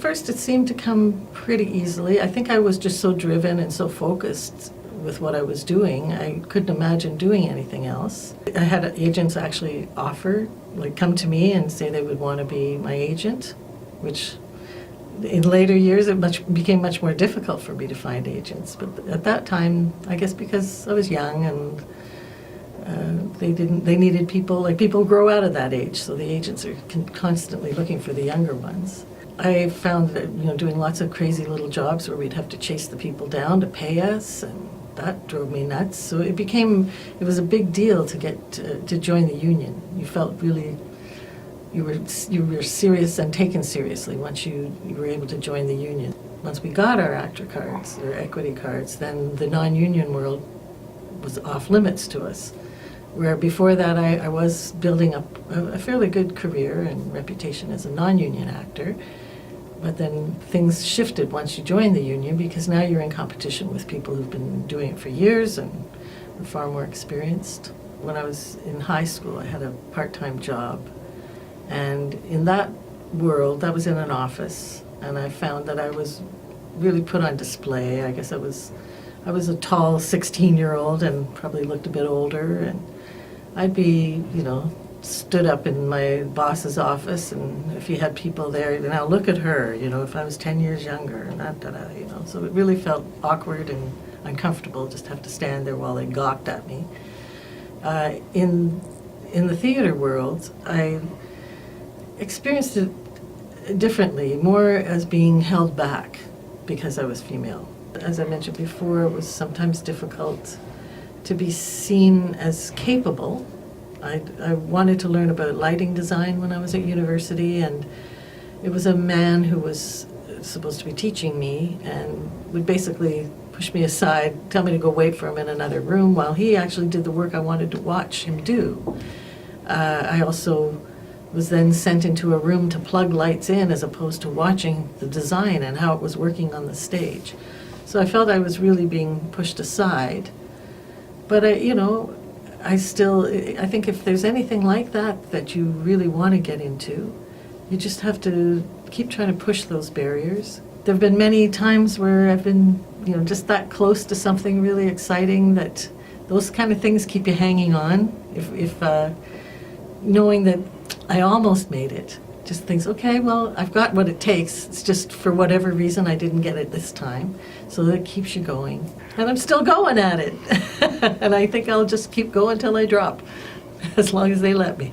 first it seemed to come pretty easily. I think I was just so driven and so focused with what I was doing. I couldn't imagine doing anything else. I had agents actually offer, like come to me and say they would want to be my agent, which in later years it became much more difficult for me to find agents. But at that time, I guess because I was young and they needed people, like people grow out of that age, so the agents are constantly looking for the younger ones. I found that, doing lots of crazy little jobs where we'd have to chase the people down to pay us, and that drove me nuts. So it was a big deal to get to join the union. You felt really, you were serious and taken seriously once you were able to join the union. Once we got our actor cards, or equity cards, then the non-union world was off limits to us. Where before that I was building up a fairly good career and reputation as a non-union actor. But then things shifted once you joined the union, because now you're in competition with people who've been doing it for years and are far more experienced. When I was in high school, I had a part-time job. And in that world, I was in an office, and I found that I was really put on display. I guess I was a tall 16-year-old and probably looked a bit older, and I'd be, stood up in my boss's office, and if you had people there, now look at her, if I was 10 years younger, and so it really felt awkward and uncomfortable just to have to stand there while they gawked at me. In the theater world, I experienced it differently, more as being held back because I was female. As I mentioned before, it was sometimes difficult to be seen as capable. I wanted to learn about lighting design when I was at university, and it was a man who was supposed to be teaching me and would basically push me aside, tell me to go wait for him in another room while he actually did the work I wanted to watch him do. I also was then sent into a room to plug lights in as opposed to watching the design and how it was working on the stage. So I felt I was really being pushed aside. But I think if there's anything like that you really want to get into, you just have to keep trying to push those barriers. There have been many times where I've been, just that close to something really exciting, that those kind of things keep you hanging on. If knowing that I almost made it, just thinks, okay, well, I've got what it takes. It's just for whatever reason I didn't get it this time. So that keeps you going. And I'm still going at it. And I think I'll just keep going till I drop, as long as they let me.